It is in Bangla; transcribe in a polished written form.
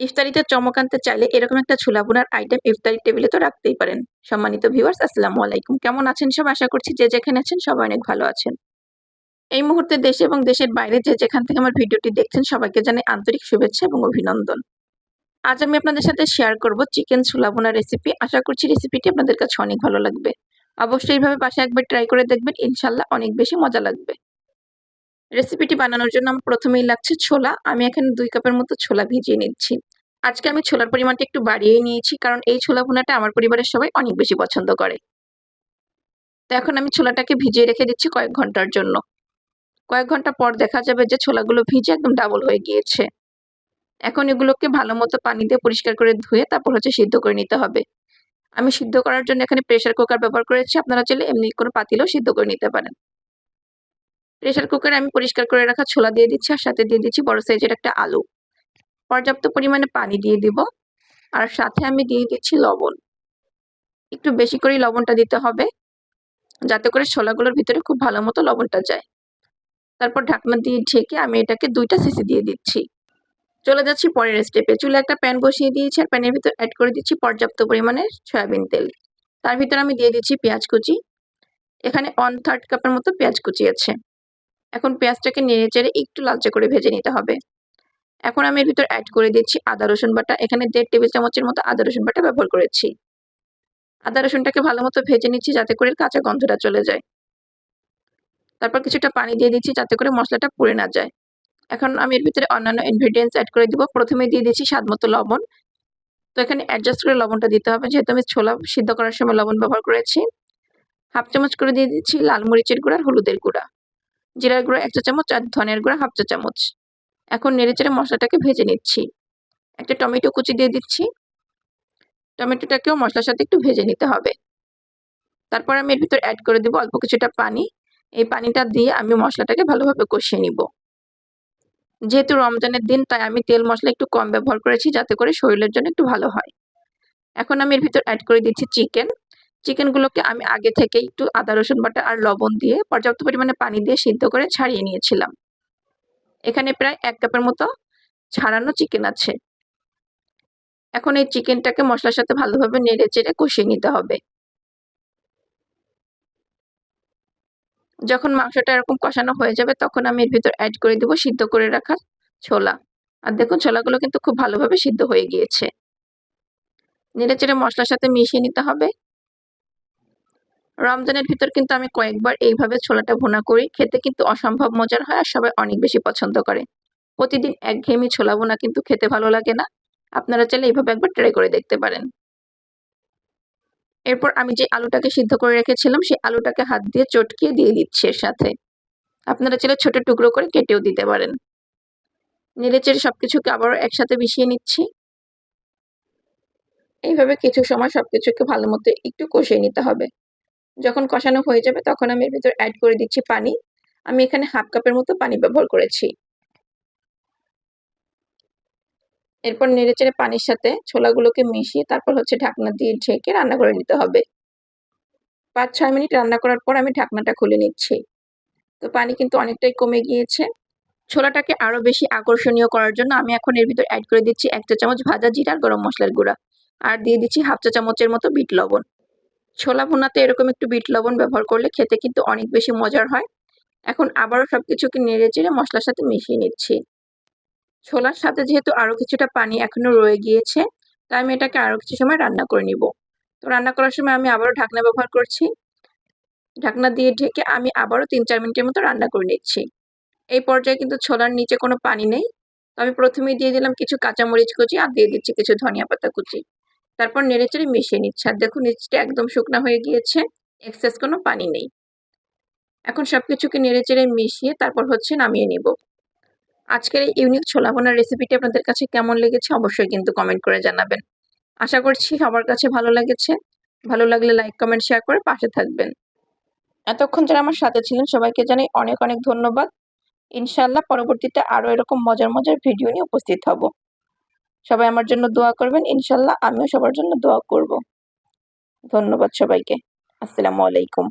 ইফতারিতে চমক আনতে চাইলে এরকম একটা ছোলা ভুনার আইটেম ইফতারির টেবিলে তো রাখতেই পারেন। সম্মানিত ভিউয়ার্স, আসসালামু আলাইকুম। কেমন আছেন সব? আশা করছি যে যেখানে আছেন সবাই অনেক ভালো আছেন। এই মুহূর্তে দেশে এবং দেশের বাইরে যে যেখান থেকে আমার ভিডিওটি দেখছেন সবাইকে জানাই আন্তরিক শুভেচ্ছা এবং অভিনন্দন। আজ আমি আপনাদের সাথে শেয়ার করব চিকেন ছোলা ভুনা রেসিপি। আশা করছি রেসিপিটি আপনাদের কাছে অনেক ভালো লাগবে। অবশ্যই এইভাবে বাসায় একবার ট্রাই করে দেখবেন, ইনশাআল্লাহ অনেক বেশি মজা লাগবে। রেসিপিটি বানানোর জন্য আমার প্রথমেই লাগছে ছোলা। আমি এখানে 2 কাপের মতো ছোলা ভিজিয়ে নিচ্ছি। আজকে আমি ছোলার পরিমাণটা একটু বাড়িয়েই নিয়েছি, কারণ এই ছোলা ভুনাটা আমার পরিবারের সবাই অনেক বেশি পছন্দ করে। তো এখন আমি ছোলাটাকে ভিজিয়ে রেখে দিচ্ছি কয়েক ঘন্টার জন্য। কয়েক ঘন্টা পর দেখা যাবে যে ছোলাগুলো ভিজে একদম ডাবল হয়ে গিয়েছে। এখন এগুলোকে ভালো মতো পানি দিয়ে পরিষ্কার করে ধুয়ে তারপর সিদ্ধ করে নিতে হবে। আমি সিদ্ধ করার জন্য এখানে প্রেসার কুকার ব্যবহার করেছি। আপনারা চাইলে এমনি কোনো পাতিলেও সিদ্ধ করে নিতে পারেন। প্রেসার কুকারে আমি পরিষ্কার করে রাখা ছোলা দিয়ে দিচ্ছি, আর সাথে দিয়ে দিচ্ছি বড় সাইজের একটা আলু। পর্যাপ্ত পরিমাণে পানি দিয়ে দিব, আর সাথে আমি দিয়ে দিচ্ছি লবণ। একটু বেশি করেই লবণটা দিতে হবে, যাতে করে ছোলাগুলোর ভিতরে খুব ভালো মতো লবণটা যায়। তারপর ঢাকনা দিয়ে ঢেকে আমি এটাকে 2টা সিটি দিয়ে দিচ্ছি। চলে যাচ্ছি পরের স্টেপে। চুলায় একটা প্যান বসিয়ে দিয়েছি, আর প্যানের ভিতর অ্যাড করে দিচ্ছি পর্যাপ্ত পরিমাণে সয়াবিন তেল। তার ভিতর আমি দিয়ে দিচ্ছি পেঁয়াজ কুচি। এখানে 1/3 কাপের মতো পেঁয়াজ কুচি আছে। এখন পেঁয়াজটাকে নেড়ে চেড়ে একটু লালচে করে ভেজে নিতে হবে। এখন আমি এর ভিতর অ্যাড করে দিচ্ছি আদা রসুন বাটা। এখানে 1.5 টেবিল চামচের মতো আদা রসুন বাটা ব্যবহার করেছি। আদা রসুনটাকে ভালো মতো ভেজে নিচ্ছি, যাতে করে কাঁচা গন্ধটা চলে যায়। তারপর কিছুটা পানি দিয়ে দিচ্ছি, যাতে করে মশলাটা পুড়ে না যায়। এখন আমি এর ভিতরে অন্যান্য ইনগ্রেডিয়েন্টস অ্যাড করে দিব। প্রথমে দিয়ে দিচ্ছি স্বাদ মতো লবণ। তো এখানে অ্যাডজাস্ট করে লবণটা দিতে হবে, যেহেতু আমি ছোলা সিদ্ধ করার সময় লবণ ব্যবহার করেছি। 1/2 চামচ করে দিয়ে দিচ্ছি লাল মরিচের গুঁড়া আর হলুদের গুঁড়া। জিরার গুঁড়া 1 চা চামচ, আর ধনিয়ার গুঁড়া 1/2 চা চামচ। এখন নেড়েচেড়ে মশলাটাকে ভেজে নিচ্ছি। একটা টমেটো কুচি দিয়ে দিচ্ছি। টমেটোটাকেও মশলার সাথে একটু ভেজে নিতে হবে। তারপর আমি এর ভিতর অ্যাড করে দেব অল্প কিছুটা পানি। এই পানিটা দিয়ে আমি মশলাটাকে ভালোভাবে কষিয়ে নিব। যেহেতু রমজানের দিন, তাই আমি তেল মশলা একটু কম ব্যবহার করেছি, যাতে করে শরীরের জন্য একটু ভালো হয়। এখন আমি এর ভিতর অ্যাড করে দিচ্ছি চিকেন। চিকেনগুলোকে আমি আগে থেকে একটু আদা রসুন বাটা আর লবণ দিয়ে পর্যাপ্ত পরিমাণে পানি দিয়ে সিদ্ধ করে ছাড়িয়ে নিয়েছিলাম। এখানে প্রায় 1 কাপের মতো ছাড়ানো চিকেন আছে। এখন এই চিকেনটাকে মশলার সাথে ভালোভাবে নেড়ে চেড়ে কষিয়ে নিতে হবে। যখন মাংসটা এরকম কষানো হয়ে যাবে, তখন আমি এর ভিতর অ্যাড করে দিব সিদ্ধ করে রাখা ছোলা। আর দেখুন, ছোলাগুলো কিন্তু খুব ভালোভাবে সিদ্ধ হয়ে গিয়েছে। নেড়ে চেড়ে মশলার সাথে মিশিয়ে নিতে হবে। রমজানের ভিতর কিন্তু আমি কয়েকবার এইভাবে ছোলাটা ভুনা করি। খেতে কিন্তু অসম্ভব মজার হয়, আর সবাই অনেক বেশি পছন্দ করে। প্রতিদিন একঘেয়েমি ছোলা ভুনা কিন্তু খেতে ভালো লাগে না। আপনারা চাইলে এইভাবে একবার ট্রাই করে দেখতে পারেন। এরপর আমি যে আলুটাকে সিদ্ধ করে রেখেছিলাম, সেই আলুটাকে হাত দিয়ে চটকিয়ে দিয়ে দিচ্ছি এর সাথে। আপনারা চাইলে ছোট টুকরো করে কেটেও দিতে পারেন। নেড়েচেড়ে সবকিছুকে আবারও একসাথে মিশিয়ে নিচ্ছি। এইভাবে কিছু সময় সবকিছুকে ভালো মতো একটু কষিয়ে নিতে হবে। যখন কষানো হয়ে যাবে, তখন আমি এর ভিতর অ্যাড করে দিচ্ছি পানি। আমি এখানে 1/2 কাপের মতো পানি ব্যবহার করেছি। এরপর নেড়েচেড়ে পানির সাথে ছোলাগুলোকে মিশিয়ে তারপর ঢাকনা দিয়ে ঢেকে রান্না করে নিতে হবে। 5-6 মিনিট রান্না করার পর আমি ঢাকনাটা খুলে নিচ্ছি। তো পানি কিন্তু অনেকটাই কমে গিয়েছে। ছোলাটাকে আরো বেশি আকর্ষণীয় করার জন্য আমি এখন এর ভিতর অ্যাড করে দিচ্ছি 1 চা চামচ ভাজা জিরা আর গরম মসলার গুঁড়া, আর দিয়ে দিচ্ছি 1/2 চা চামচের মতো বিট লবণ। ছোলা ভুনাতে এরকম একটু বিট লবণ ব্যবহার করলে খেতে কিন্তু অনেক বেশি মজার হয়। এখন আবারও সবকিছুকে নেড়েচেড়ে মশলার সাথে মিশিয়ে নিচ্ছি। ছোলার সাথে যেহেতু আরো কিছুটা পানি এখনো রয়ে গিয়েছে, তাই আমি এটাকে আরো কিছু সময় রান্না করে নিব। তো রান্না করার সময় আমি আবারও ঢাকনা ব্যবহার করছি। ঢাকনা দিয়ে ঢেকে আমি আবারও 3-4 মিনিটের মতো রান্না করে নিচ্ছি। এই পর্যায়ে কিন্তু ছোলার নিচে কোনো পানি নেই। তো আমি প্রথমেই দিয়ে দিলাম কিছু কাঁচামরিচ কুচি, আর দিয়ে দিচ্ছি কিছু ধনিয়া পাতা কুচি। তারপর নেড়েচেড়ে মিশিয়ে নিচ্ছি। আর দেখুন, নিচটা একদম শুকনা হয়ে গিয়েছে, এক্সেস কোনো পানি নেই। এখন সবকিছুকে নেড়েচেড়ে মিশিয়ে তারপর নামিয়ে নিব। আজকের এই ইউনিক ছোলা ভুনার রেসিপিটি আপনাদের কাছে কেমন লেগেছে অবশ্যই কিন্তু কমেন্ট করে জানাবেন। আশা করছি সবার কাছে ভালো লেগেছে। ভালো লাগলে লাইক, কমেন্ট, শেয়ার করে পাশে থাকবেন। এতক্ষণ যারা আমার সাথে ছিলেন সবাইকে জানাই অনেক অনেক ধন্যবাদ। ইনশাআল্লাহ পরবর্তীতে আরো এরকম মজার মজার ভিডিও নিয়ে উপস্থিত হব। সবাই আমার জন্য দোয়া করবেন। ইনশাআল্লাহ আমিও সবার জন্য দোয়া করব। ধন্যবাদ সবাইকে। আসসালামু আলাইকুম।